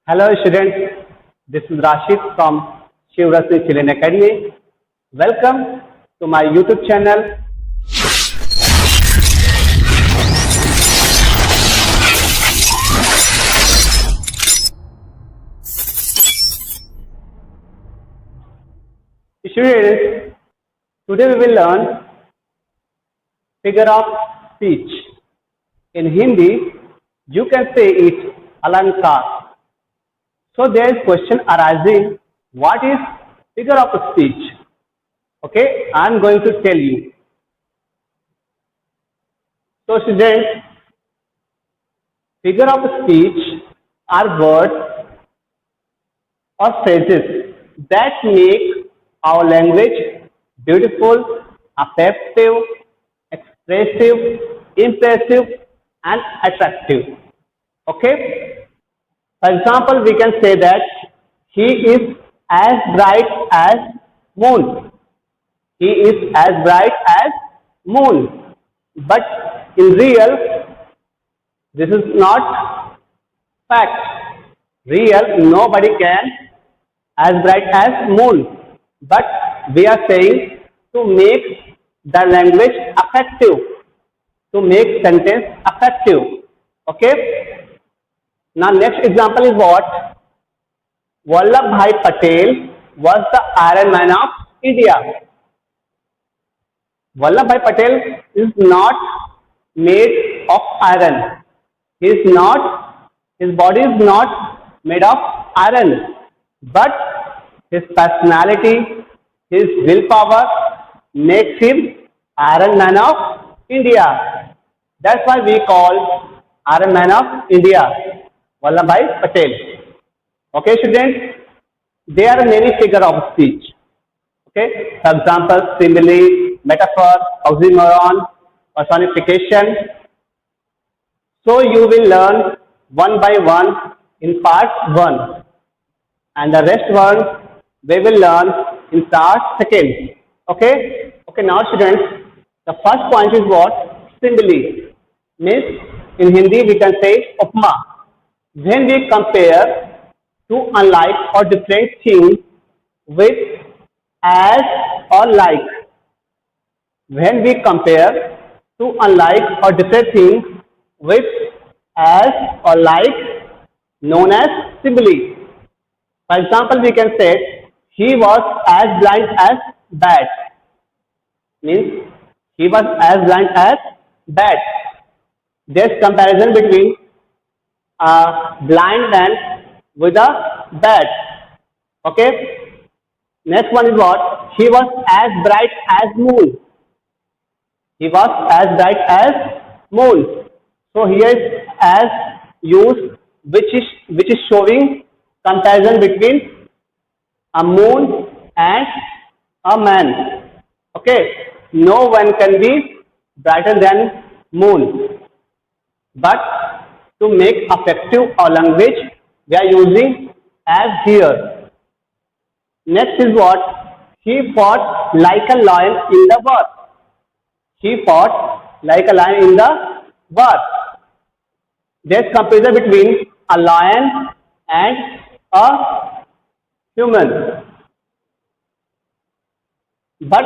Hello students, this is Rashid from Shivrasi Chilean Academy. Welcome to my YouTube channel. Students, today we will learn figure of speech. In Hindi, you can say it alankar. So there is question arising, what is figure of speech? Okay, I am going to tell you. So students, figure of speech are words or phrases that make our language beautiful, effective, expressive, impressive and attractive. Okay? For example, we can say that he is as bright as moon. He is as bright as moon. But in real, this is not fact. Real, nobody can as bright as moon. But we are saying to make the language effective, to make sentence effective. Okay? Now next example is what? Vallabhbhai Patel was the Iron Man of India. Vallabhbhai Patel is not made of iron. His body is not made of iron. But his personality, his willpower makes him Iron Man of India. That's why we call Iron Man of India Vallabhbhai Patel. Okay, students? There are many figures of speech. Okay, for example, simile, metaphor, oxymoron, personification. So you will learn one by one in part 1, and the rest one we will learn in part 2. Okay? Okay, now students, the first point is what? Simile. Means in Hindi we can say upma. When we compare two unlike or different things with as or like. When we compare two unlike or different things with as or like, known as simile. For example, we can say he was as blind as bat. Means he was as blind as bat. There's comparison between a blind man with a bat. Okay. Next one is what? He was as bright as moon. He was as bright as moon. So here is as used, which is showing comparison between a moon and a man. Okay. No one can be brighter than moon. But to make effective our language, we are using as here. Next is what? He fought like a lion in the war. He fought like a lion in the war. There's comparison between a lion and a human. But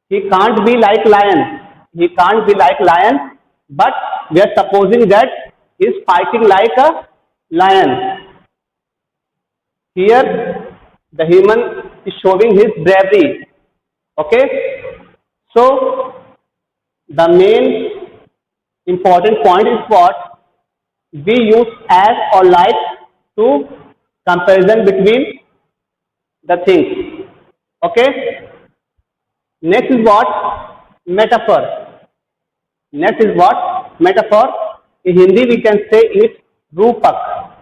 he can't be like lion. He can't be like lion, but we are supposing that he is fighting like a lion. Here, the human is showing his bravery. Okay? So, the main important point is what? We use as or like to comparison between the things. Okay? Next is what? Metaphor. Next is what? Metaphor. In Hindi we can say it Rupak.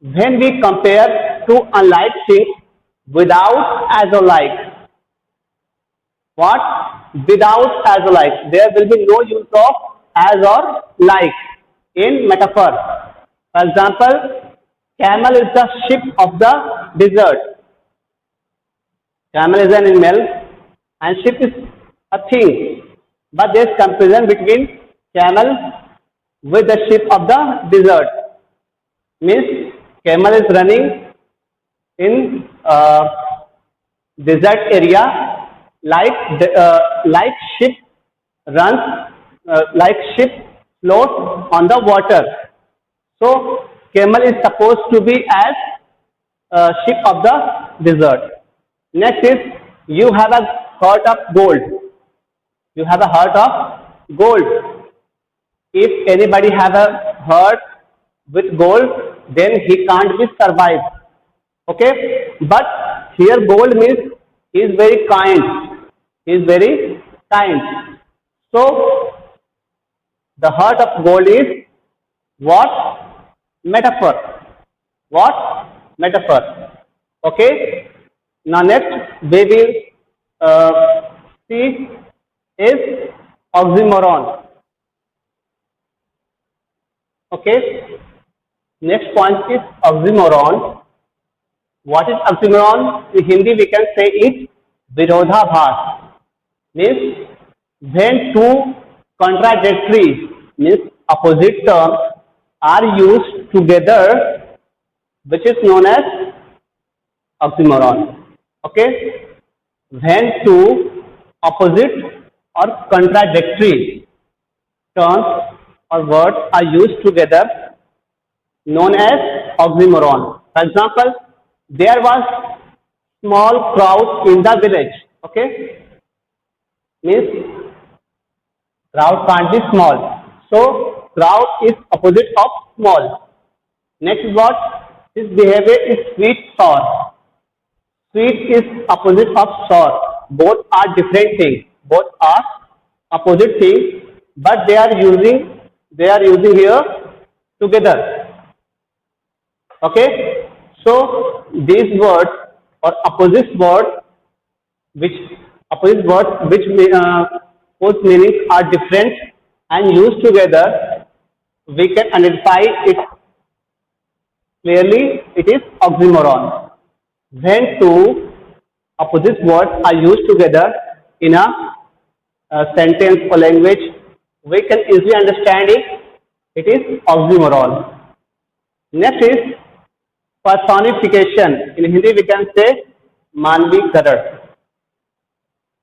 When we compare two unlike things without as or like. What? Without as or like. There will be no use of as or like in metaphor. For example, camel is the ship of the desert. Camel is an animal and ship is a thing. But there is comparison between camel with the ship of the desert. means camel is running in desert area, like ship runs, like ship floats on the water. So camel is supposed to be as ship of the desert. Next is you have a heart of gold. You have a heart of gold. If anybody have a heart with gold, then he can't be survived. Okay, but here gold means he is very kind. He is very kind. So the heart of gold is what? Metaphor. What? Metaphor. Okay. Now next we will see is oxymoron. Okay. Next point is oxymoron. What is oxymoron? In Hindi we can say it virodhabhas. Means when two contradictory, means opposite terms are used together, which is known as oxymoron. Okay, when two opposite or contradictory terms or words are used together, known as oxymoron. For example, there was small crowd in the village. Okay, means crowd can't be small. So crowd is opposite of small. Next is what? His behavior is sweet sour. Sweet is opposite of sour. Both are different things. Both are opposite things, but they are using here together. Okay. So these words or opposite words which both meanings are different and used together, we can identify it clearly. It is oxymoron. When two opposite words are used together in a sentence or language, we can easily understand it. It is oxymoron. Next is personification. In Hindi we can say manvikaran.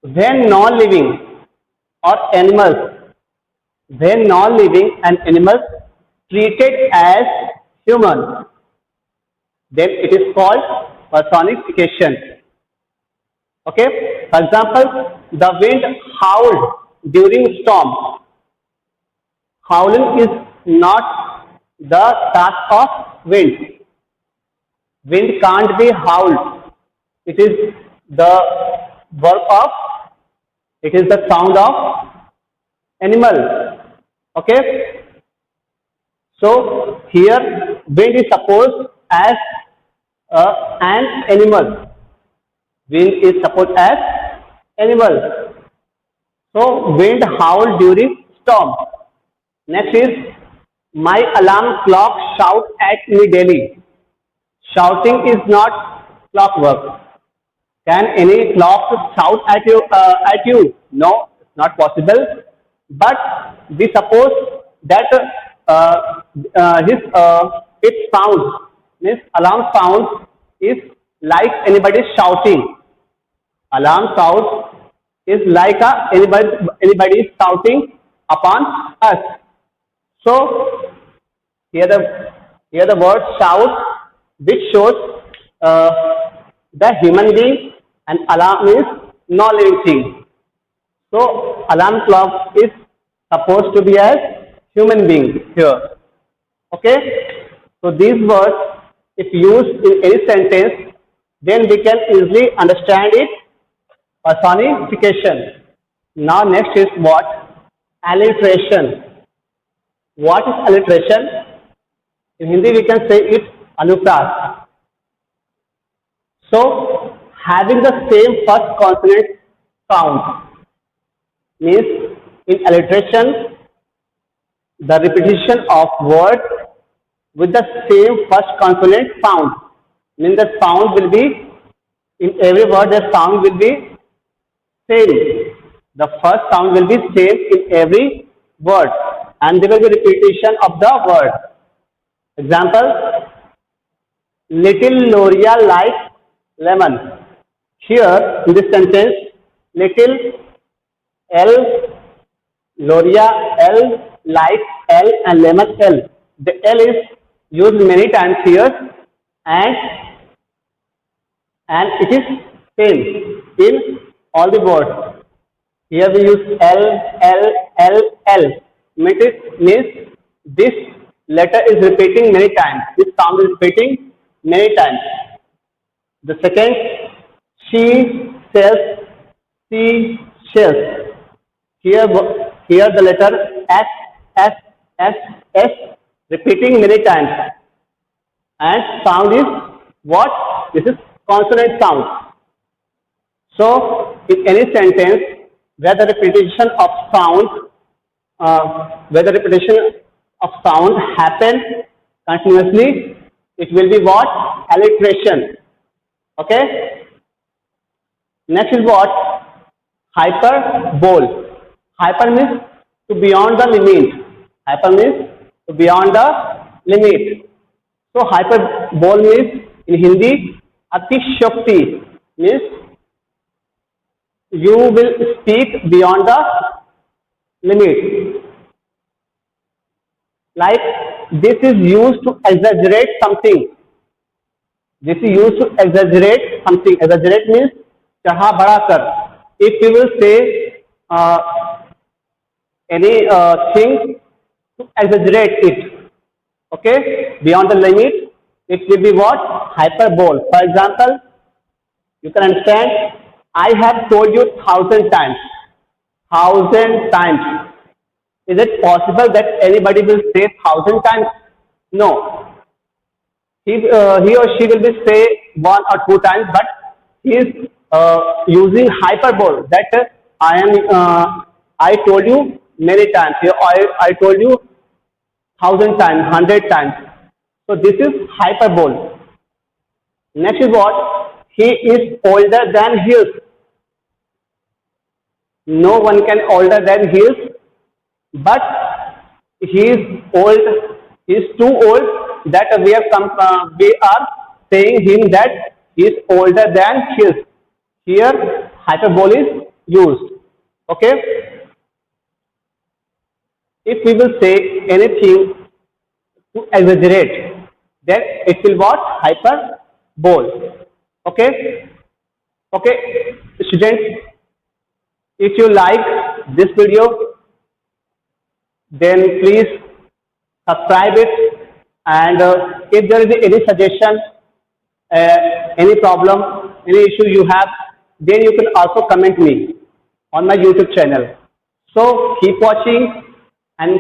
When non-living or animals, when non-living and animals treated as human, then it is called personification. Okay. For example, the wind howled during storm. Howling is not the task of wind. Wind can't be howled. It is the work of, it is the sound of animal. Okay. So here wind is supposed as an animal. Wind is supposed as animal. So wind howl during storm. Next is my alarm clock shout at me daily. Shouting is not clockwork. Can any clock shout at you? No, it's not possible. But we suppose that its sound, means alarm sound, is like anybody shouting. Alarm sound is like anybody is shouting upon us. So here the word shout, which shows the human being, and alarm is non-living thing. So alarm clock is supposed to be as human being here. Okay. So these words, if used in any sentence, then we can easily understand it. Personification. Now next is what? Alliteration. What is alliteration? In Hindi we can say it anupras. So having the same first consonant sound means in alliteration the repetition of words with the same first consonant sound. Means the sound will be, in every word the sound will be same. The first sound will be same in every word, and there will be repetition of the word. Example, little Loria likes lemon. Here in this sentence, little L, Loria L likes L and lemon L. The L is used many times here, and it is same in all the words. Here we use L, L, L, L. Means this letter is repeating many times. This sound is repeating many times. The second, she sells seashells. Here the letter S, S, S, S repeating many times. And sound is what? This is consonant sound. So in any sentence where the repetition of sound happen continuously, it will be what? Alliteration. Okay. Next is what? Hyperbole. Hyper means to beyond the limit. Hyper means to beyond the limit. So hyperbole means in Hindi Atishokti, means you will speak beyond the limit. Like this is used to exaggerate something. This is used to exaggerate something. Exaggerate means chaha bada kar. If you will say any thing to exaggerate it, okay, beyond the limit, it will be what? Hyperbole. For example, you can understand, I have told you 1,000 times. 1,000 times. Is it possible that anybody will say 1,000 times? No. He or she will be say 1 or 2 times, but he is using hyperbole. That I told you many times. I told you 1,000 times, 100 times. So this is hyperbole. Next is what? He is older than his. No one can older than his, but he is old. He is too old that we are saying him that he is older than his. Here hyperbole is used. Okay. If we will say anything to exaggerate, then it will what? Hyperbole. Okay. Okay, students, if you like this video, then please subscribe it, and if there is any suggestion, any problem, any issue you have, then you can also comment me on my YouTube channel. So keep watching and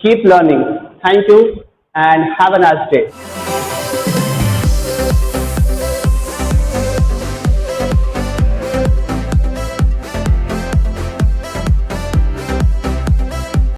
keep learning. Thank you and have a nice day.